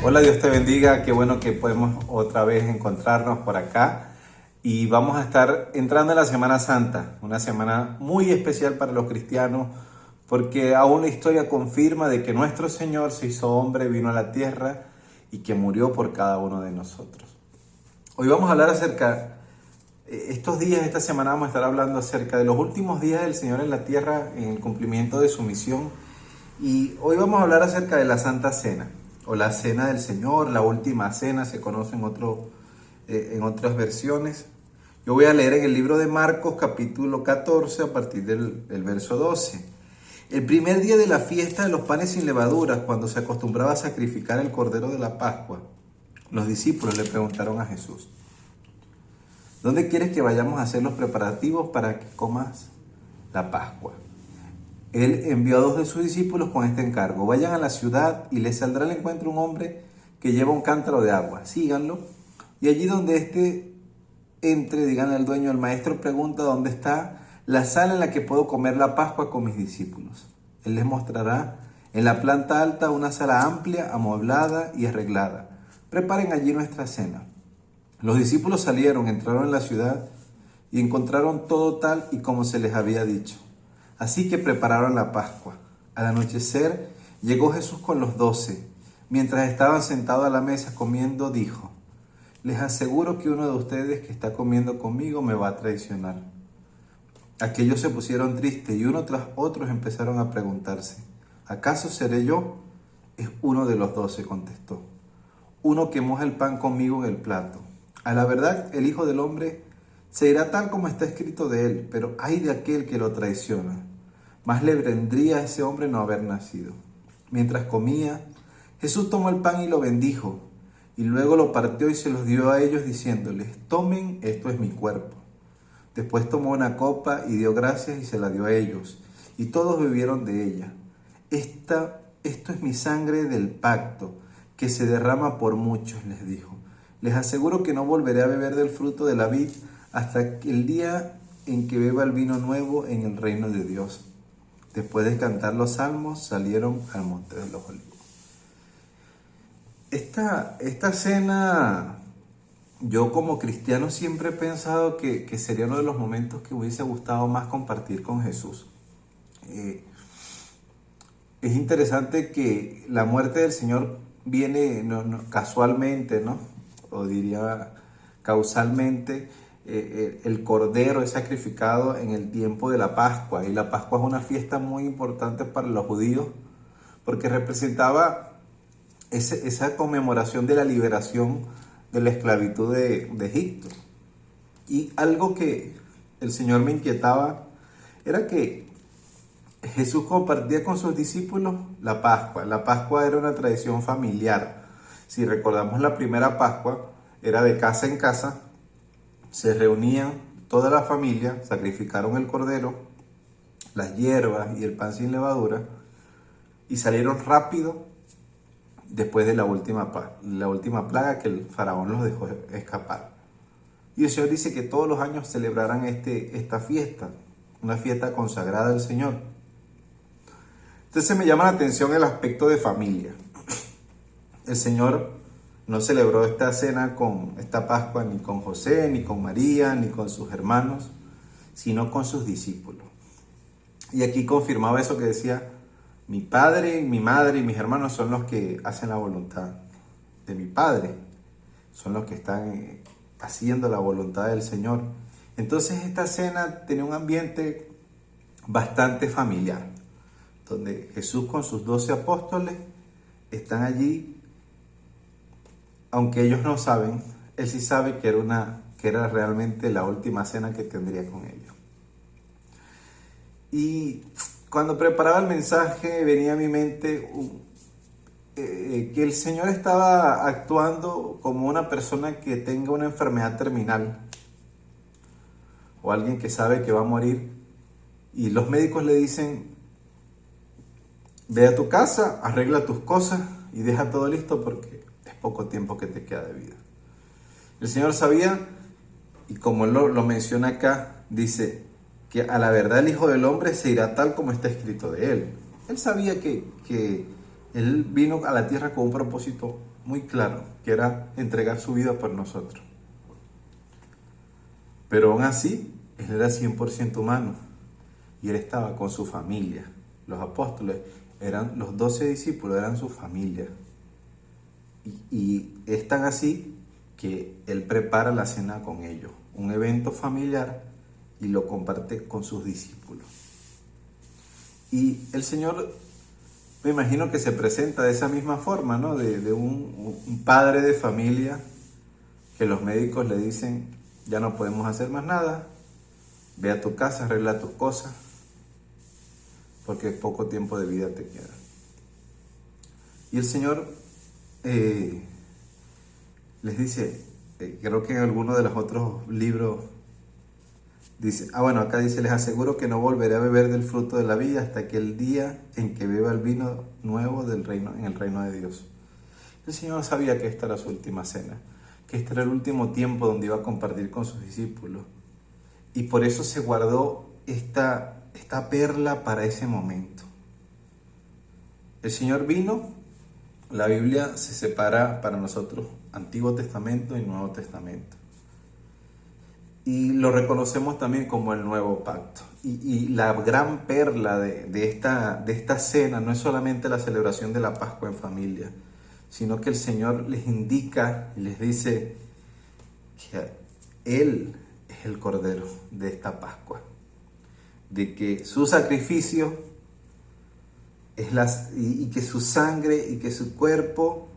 Hola, Dios te bendiga, qué bueno que podemos otra vez encontrarnos por acá y vamos a estar entrando en la Semana Santa, una semana muy especial para los cristianos porque aún la historia confirma de que nuestro Señor se hizo hombre, vino a la tierra y que murió por cada uno de nosotros. Hoy vamos a hablar acerca, estos días, esta semana vamos a estar hablando acerca de los últimos días del Señor en la tierra en el cumplimiento de su misión y hoy vamos a hablar acerca de la Santa Cena o la Cena del Señor, la Última Cena, se conoce en otras versiones. Yo voy a leer en el libro de Marcos capítulo 14 a partir del verso 12. El primer día de la fiesta de los panes sin levaduras, cuando se acostumbraba a sacrificar el cordero de la Pascua, los discípulos le preguntaron a Jesús: ¿dónde quieres que vayamos a hacer los preparativos para que comas la Pascua? Él envió a 2 de sus discípulos con este encargo: vayan a la ciudad y les saldrá al encuentro un hombre que lleva un cántaro de agua. Síganlo y allí donde éste entre, díganle al dueño: el maestro pregunta dónde está la sala en la que puedo comer la Pascua con mis discípulos. Él les mostrará en la planta alta una sala amplia, amueblada y arreglada. Preparen allí nuestra cena. Los discípulos salieron, entraron en la ciudad y encontraron todo tal y como se les había dicho. Así que prepararon la Pascua. Al anochecer llegó Jesús con los 12. Mientras estaban sentados a la mesa comiendo, dijo: les aseguro que uno de ustedes que está comiendo conmigo me va a traicionar. Aquellos se pusieron tristes y uno tras otro empezaron a preguntarse: ¿acaso seré yo? Es uno de los 12, contestó, uno que moja el pan conmigo en el plato. A la verdad, el Hijo del Hombre se irá tal como está escrito de él, pero ay de aquel que lo traiciona. Más le vendría a ese hombre no haber nacido. Mientras comía, Jesús tomó el pan y lo bendijo, y luego lo partió y se los dio a ellos diciéndoles: tomen, esto es mi cuerpo. Después tomó una copa y dio gracias y se la dio a ellos, y todos bebieron de ella. Esto es mi sangre del pacto, que se derrama por muchos, les dijo. Les aseguro que no volveré a beber del fruto de la vid hasta el día en que beba el vino nuevo en el reino de Dios. Después de cantar los salmos, salieron al monte de los olivos. Esta cena, yo como cristiano siempre he pensado que sería uno de los momentos que me hubiese gustado más compartir con Jesús. Es interesante que la muerte del Señor viene casualmente, ¿no? O diría causalmente. El cordero es sacrificado en el tiempo de la Pascua, y la Pascua es una fiesta muy importante para los judíos porque representaba esa conmemoración de la liberación de la esclavitud de Egipto. Y algo que el Señor me inquietaba era que Jesús compartía con sus discípulos la Pascua. La Pascua era una tradición familiar. Si recordamos, la primera Pascua era de casa en casa. Se reunían toda la familia, sacrificaron el cordero, las hierbas y el pan sin levadura y salieron rápido después de la última plaga que el faraón los dejó escapar. Y el Señor dice que todos los años celebrarán esta fiesta, una fiesta consagrada al Señor. Entonces me llama la atención el aspecto de familia. El Señor no celebró esta cena esta Pascua ni con José, ni con María, ni con sus hermanos, sino con sus discípulos. Y aquí confirmaba eso que decía: mi padre, mi madre y mis hermanos son los que hacen la voluntad de mi Padre, son los que están haciendo la voluntad del Señor. Entonces esta cena tenía un ambiente bastante familiar, donde Jesús con sus 12 apóstoles están allí. Aunque ellos no saben, Él sí sabe que era realmente la última cena que tendría con ellos. Y cuando preparaba el mensaje venía a mi mente que el Señor estaba actuando como una persona que tenga una enfermedad terminal o alguien que sabe que va a morir, y los médicos le dicen: ve a tu casa, arregla tus cosas y deja todo listo porque es poco tiempo que te queda de vida. El Señor sabía, y como lo menciona acá, dice que a la verdad el Hijo del Hombre se irá tal como está escrito de él. Él sabía que Él vino a la tierra con un propósito muy claro, que era entregar su vida por nosotros. Pero aún así, Él era 100% humano y Él estaba con su familia. Los apóstoles eran los 12 discípulos, eran su familia. Y es tan así que Él prepara la cena con ellos, un evento familiar, y lo comparte con sus discípulos. Y el Señor, me imagino que se presenta de esa misma forma, ¿no? De un padre de familia que los médicos le dicen, ya no podemos hacer más nada, ve a tu casa, arregla tus cosas, porque poco tiempo de vida te queda. Y el Señor les dice, creo que en alguno de los otros libros dice, acá dice, les aseguro que no volveré a beber del fruto de la vida hasta que el día en que beba el vino nuevo del reino, en el reino de Dios. El Señor sabía que esta era su última cena, que este era el último tiempo donde iba a compartir con sus discípulos. Y por eso se guardó esta perla para ese momento. El Señor vino, la Biblia se separa para nosotros Antiguo Testamento y Nuevo Testamento. Y lo reconocemos también como el nuevo pacto. Y la gran perla de esta cena no es solamente la celebración de la Pascua en familia, sino que el Señor les indica y les dice que Él es el Cordero de esta Pascua, de que su sacrificio y que su sangre y que su cuerpo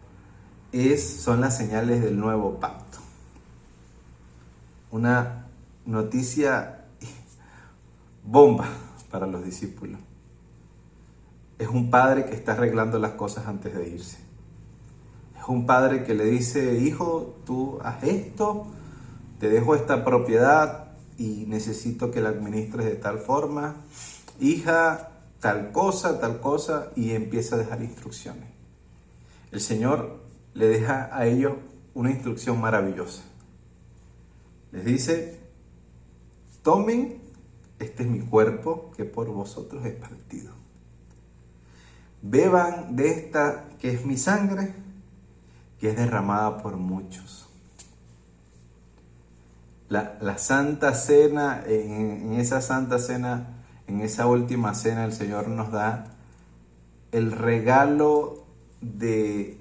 son las señales del nuevo pacto. Una noticia bomba para los discípulos. Es un padre que está arreglando las cosas antes de irse. Es un padre que le dice, hijo, tú haz esto, te dejo esta propiedad y necesito que la administres de tal forma. Hija, tal cosa, y empieza a dejar instrucciones. El Señor le deja a ellos una instrucción maravillosa. Les dice, tomen, este es mi cuerpo que por vosotros he partido. Beban de esta que es mi sangre, que es derramada por muchos. La Santa Cena, en esa Santa Cena, en esa última cena, el Señor nos da el regalo de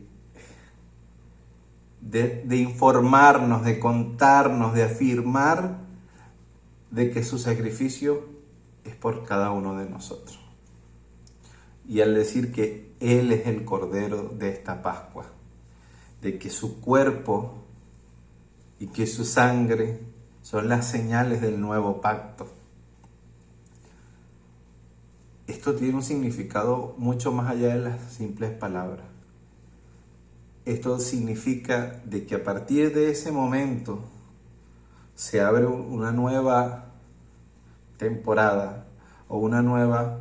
informarnos, de contarnos, de afirmar de que su sacrificio es por cada uno de nosotros. Y al decir que Él es el Cordero de esta Pascua, de que su cuerpo y que su sangre son las señales del nuevo pacto. Esto tiene un significado mucho más allá de las simples palabras. Esto significa de que a partir de ese momento se abre una nueva temporada o una nueva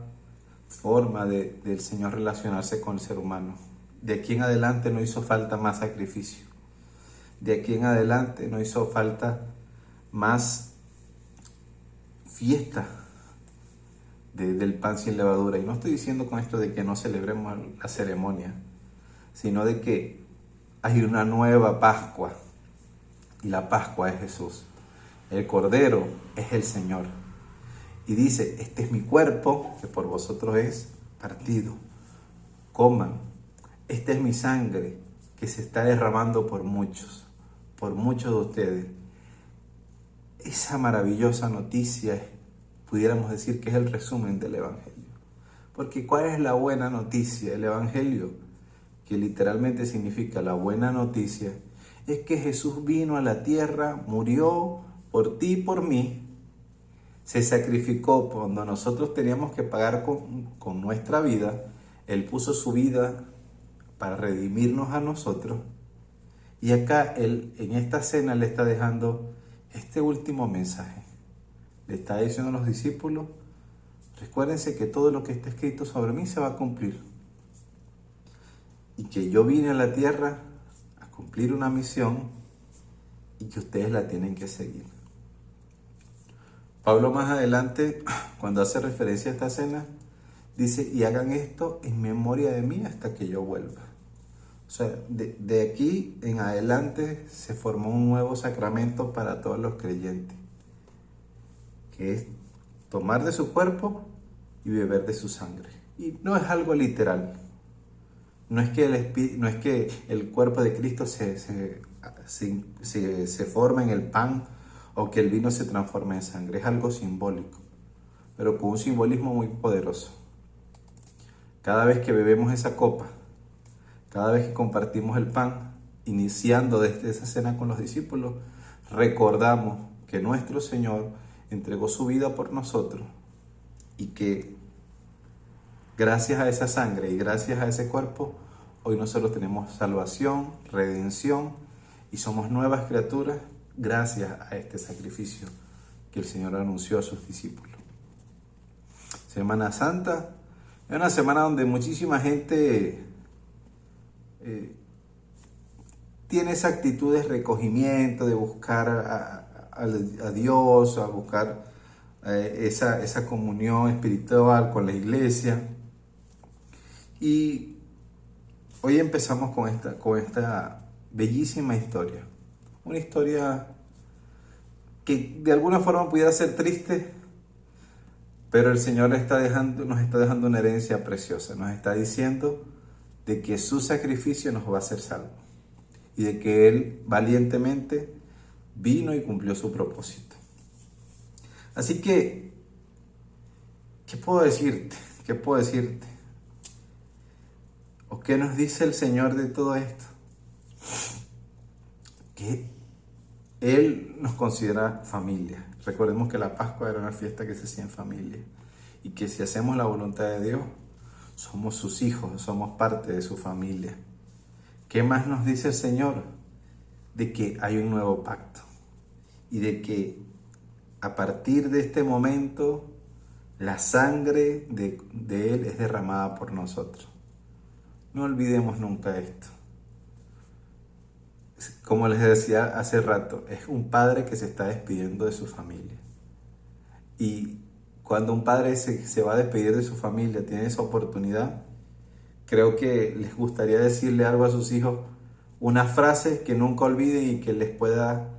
forma del Señor relacionarse con el ser humano. De aquí en adelante no hizo falta más sacrificio. De aquí en adelante no hizo falta más fiesta del pan sin levadura. Y no estoy diciendo con esto de que no celebremos la ceremonia, sino de que hay una nueva Pascua. Y la Pascua es Jesús. El Cordero es el Señor. Y dice, este es mi cuerpo, que por vosotros es partido. Coman. Esta es mi sangre, que se está derramando por muchos de ustedes. Esa maravillosa noticia, pudiéramos decir que es el resumen del Evangelio. Porque ¿cuál es la buena noticia? El Evangelio, que literalmente significa la buena noticia, es que Jesús vino a la tierra, murió por ti y por mí, se sacrificó cuando nosotros teníamos que pagar con nuestra vida. Él puso su vida para redimirnos a nosotros. Y acá Él, en esta cena, le está dejando este último mensaje. Le está diciendo a los discípulos, recuérdense que todo lo que está escrito sobre mí se va a cumplir. Y que yo vine a la tierra a cumplir una misión y que ustedes la tienen que seguir. Pablo más adelante, cuando hace referencia a esta cena, dice, y hagan esto en memoria de mí hasta que yo vuelva. O sea, de aquí en adelante se formó un nuevo sacramento para todos los creyentes, que es tomar de su cuerpo y beber de su sangre. Y no es algo literal. No es que el cuerpo de Cristo se forma en el pan o que el vino se transforma en sangre. Es algo simbólico, pero con un simbolismo muy poderoso. Cada vez que bebemos esa copa, cada vez que compartimos el pan, iniciando desde esa cena con los discípulos, recordamos que nuestro Señor entregó su vida por nosotros y que gracias a esa sangre y gracias a ese cuerpo, hoy nosotros tenemos salvación, redención y somos nuevas criaturas gracias a este sacrificio que el Señor anunció a sus discípulos. Semana Santa es una semana donde muchísima gente tiene esa actitud de recogimiento, de buscar a Dios, a buscar esa comunión espiritual con la iglesia. Y hoy empezamos con esta bellísima historia. Una historia que de alguna forma pudiera ser triste, pero el Señor nos está dejando una herencia preciosa. Nos está diciendo de que su sacrificio nos va a hacer salvos y de que Él valientemente vino y cumplió su propósito. Así que, ¿qué puedo decirte? ¿Qué puedo decirte? ¿O qué nos dice el Señor de todo esto? Que Él nos considera familia. Recordemos que la Pascua era una fiesta que se hacía en familia y que si hacemos la voluntad de Dios, somos sus hijos, somos parte de su familia. ¿Qué más nos dice el Señor? De que hay un nuevo pacto y de que a partir de este momento la sangre de Él es derramada por nosotros. No olvidemos nunca esto. Como les decía hace rato, es un padre que se está despidiendo de su familia. Y cuando un padre se va a despedir de su familia, tiene esa oportunidad, creo que les gustaría decirle algo a sus hijos, una frase que nunca olviden y que les pueda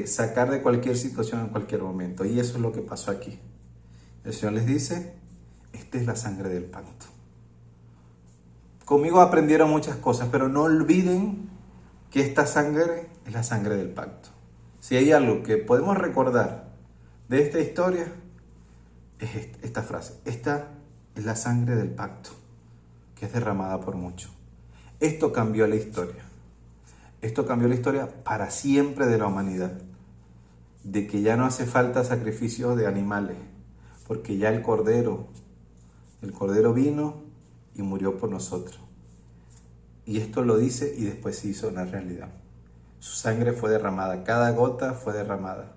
sacar de cualquier situación en cualquier momento. Y eso es lo que pasó aquí. El Señor les dice, esta es la sangre del pacto. Conmigo aprendieron muchas cosas, pero no olviden que esta sangre es la sangre del pacto. Si hay algo que podemos recordar de esta historia, es esta frase. Esta es la sangre del pacto, que es derramada por muchos. Esto cambió la historia. Esto cambió la historia para siempre de la humanidad. De que ya no hace falta sacrificios de animales, porque ya el Cordero vino y murió por nosotros. Y esto lo dice y después se hizo una realidad. Su sangre fue derramada, cada gota fue derramada.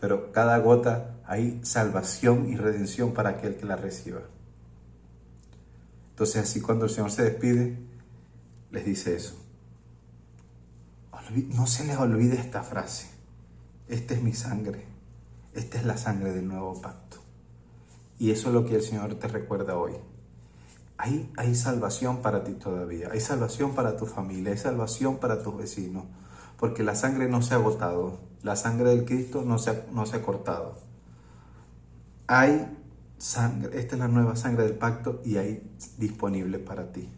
Pero cada gota hay salvación y redención para aquel que la reciba. Entonces así cuando el Señor se despide, les dice eso. No se les olvide esta frase. Esta es mi sangre. Esta es la sangre del nuevo pacto. Y eso es lo que el Señor te recuerda hoy. Hay salvación para ti todavía, hay salvación para tu familia, hay salvación para tus vecinos, porque la sangre no se ha agotado, la sangre del Cristo no se ha cortado. Hay sangre, esta es la nueva sangre del pacto y hay disponible para ti.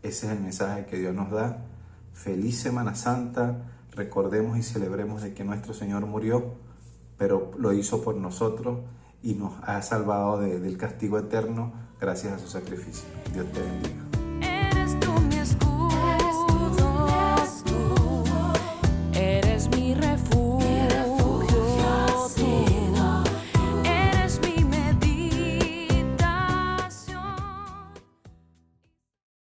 Ese es el mensaje que Dios nos da. Feliz Semana Santa, recordemos y celebremos de que nuestro Señor murió, pero lo hizo por nosotros y nos ha salvado del castigo eterno gracias a su sacrificio. Dios te bendiga. Eres tú mi escudo.